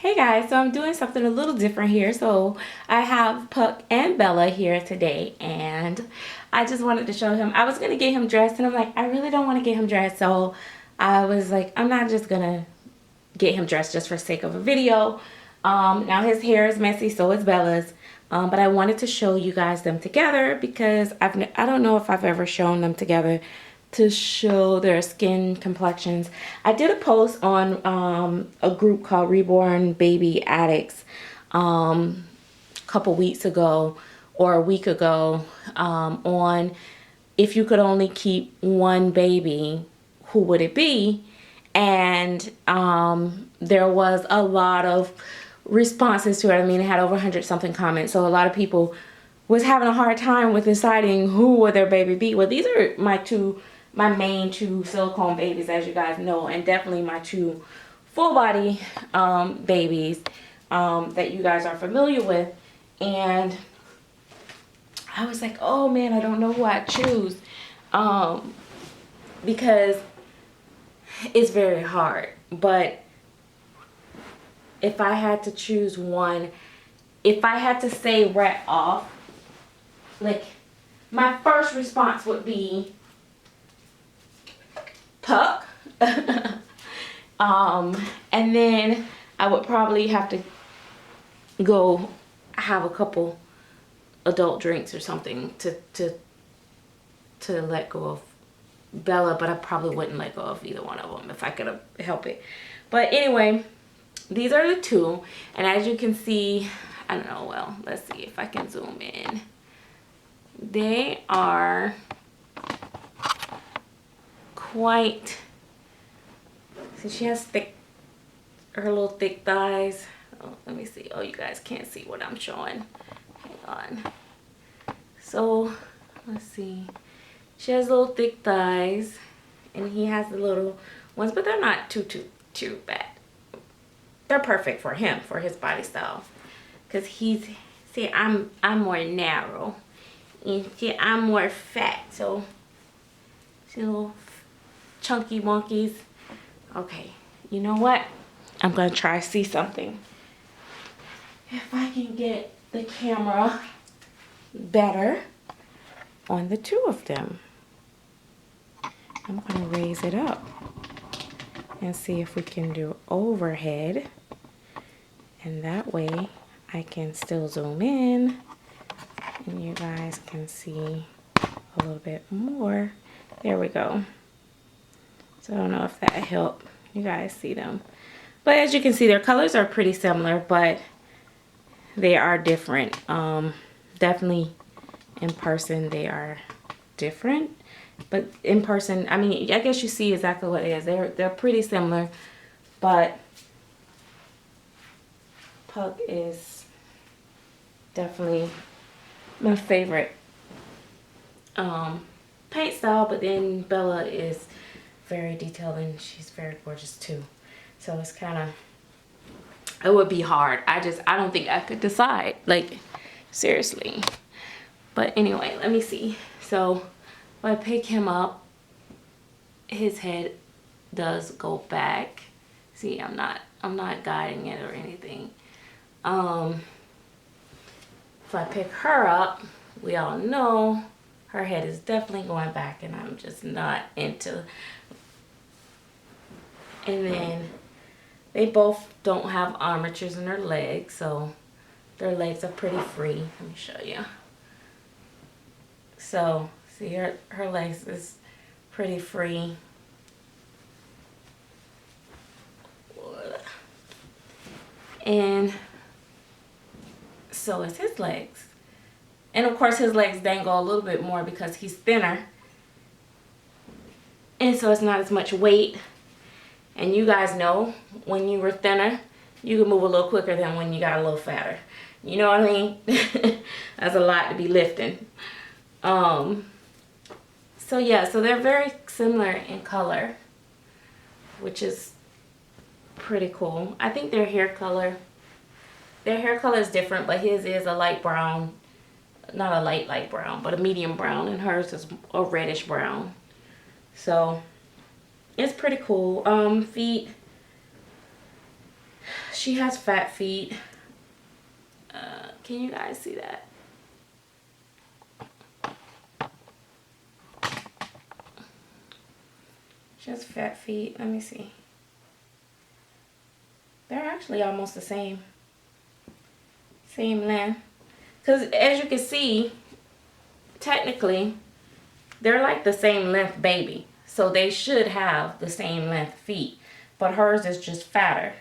Hey guys, so I'm doing something a little different here. So I have Puck and Bella here today, and I just wanted to show him. I was gonna get him dressed, and I'm like, I really don't want to get him dressed. So I was like, I'm not just gonna get him dressed just for sake of a video. Now his hair is messy, so is Bella's. But I wanted to show you guys them together because I don't know if I've ever shown them together to show their skin complexions. I did a post on a group called Reborn Baby Addicts a couple weeks ago or a week ago on if you could only keep one baby, who would it be? And there was a lot of responses to it. I mean, it had over 100 something comments, so a lot of people was having a hard time with deciding who would their baby be. Well, these are my main two silicone babies, as you guys know, and definitely my two full body babies that you guys are familiar with. And I was like, oh man, I don't know who I'd choose because it's very hard. But if I had to choose one, if I had to say right off, like my first response would be Puck. And then I would probably have to go have a couple adult drinks or something to let go of Bella, but I probably wouldn't let go of either one of them if I could help it. But anyway, these are the two, and as you can see, I don't know, well, let's see if I can zoom in. They are quite, see, she has her little thick thighs. Oh, let me see. Oh, you guys can't see what I'm showing. Hang on. So let's see. She has little thick thighs, and he has the little ones, but they're not too bad. They're perfect for him, for his body style, because he's, see, I'm more narrow, and see, I'm more fat, so see, little chunky monkeys. Okay, you know what? I'm gonna try to see something. If I can get the camera better on the two of them. I'm gonna raise it up and see if we can do overhead. And that way I can still zoom in and you guys can see a little bit more. There we go. So I don't know if that helped you guys see them. But as you can see, their colors are pretty similar, but they are different. Definitely in person they are different. But in person, I mean, I guess you see exactly what it is. They're pretty similar, but Puck is definitely my favorite paint style, but then Bella is very detailed and she's very gorgeous too. So it's kind of, it would be hard. I don't think I could decide, like, seriously. But anyway, let me see. So if I pick him up, his head does go back. See, I'm not guiding it or anything. If I pick her up, we all know her head is definitely going back, and I'm just not into. And then they both don't have armatures in their legs, so their legs are pretty free. Let me show you. So see, her legs is pretty free. And so is his legs. And of course his legs dangle a little bit more because he's thinner. And so it's not as much weight. And you guys know when you were thinner, you can move a little quicker than when you got a little fatter. You know what I mean? That's a lot to be lifting. So yeah, so they're very similar in color, which is pretty cool. I think their hair color is different, but his is a light brown, not a light brown, but a medium brown, and hers is a reddish brown. So it's pretty cool. Feet, she has fat feet. Can you guys see that? She has fat feet. Let me see. They're actually almost the same length. Because as you can see, technically, they're like the same length baby. So they should have the same length feet. But hers is just fatter.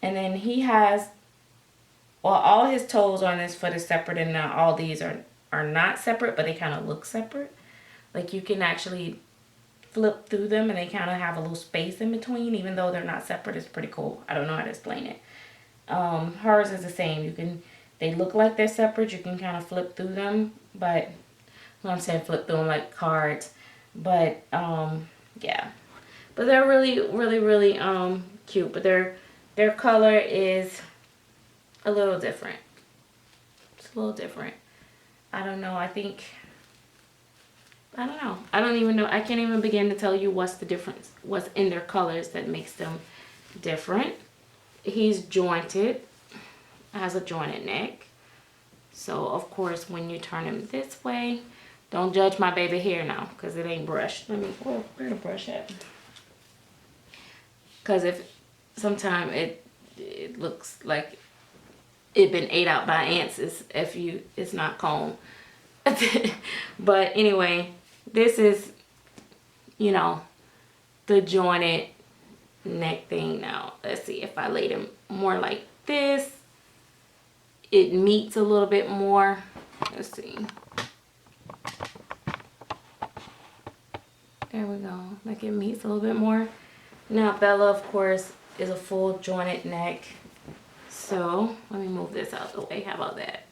And then he has, well, all his toes on this foot is separate, and now all these are not separate, but they kind of look separate. Like you can actually flip through them and they kind of have a little space in between, even though they're not separate. It's pretty cool. I don't know how to explain it. Hers is the same. They look like they're separate. You can kind of flip through them, but I'm saying flip through them like cards. But yeah, but they're really, really, really cute. But their color is a little different. It's a little different. I don't know. I don't know. I don't even know. I can't even begin to tell you what's the difference, what's in their colors that makes them different. He's jointed, has a jointed neck. So, of course, when you turn him this way, don't judge my baby hair now because it ain't brushed. Let me, where the brush at? Because if sometimes it looks like it been ate out by ants if it's not combed. But anyway, this is, you know, the jointed neck thing. Now let's see if I laid him more like this, it meets a little bit more. Let's see, there we go. Like it meets a little bit more. Now Bella, of course, is a full jointed neck. So let me move this out the way. How about that?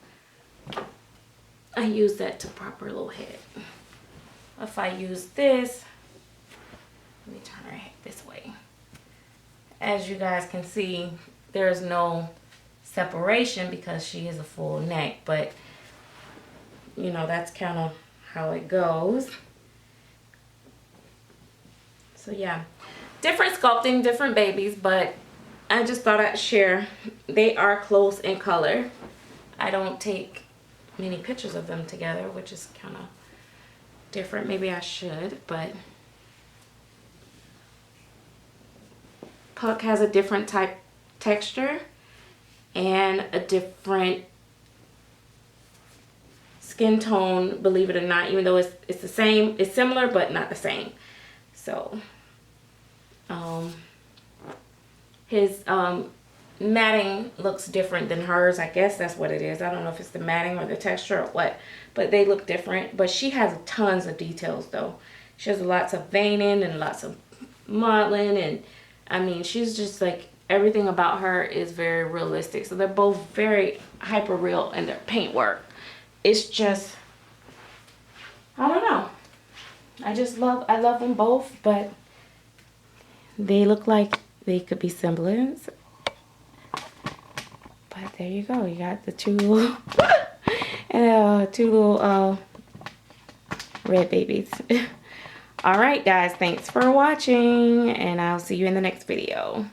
I use that to prop her little head. If I use this, let me turn her head this way. As you guys can see, there's no separation because she is a full neck, but you know, that's kind of how it goes. So yeah, different sculpting, different babies, but I just thought I'd share. They are close in color. I don't take many pictures of them together, which is kind of different. Maybe I should, but Puck has a different type texture and a different skin tone, believe it or not, even though it's the same, it's similar but not the same. So his matting looks different than hers. I guess that's what it is. I don't know if it's the matting or the texture or what, but they look different. But she has tons of details though. She has lots of veining and lots of modeling, and I mean, she's just like, everything about her is very realistic. So they're both very hyper real in their paint work. It's just, I don't know. I love them both, but they look like they could be siblings. But there you go. You got the two little, red babies. All right, guys. Thanks for watching, and I'll see you in the next video.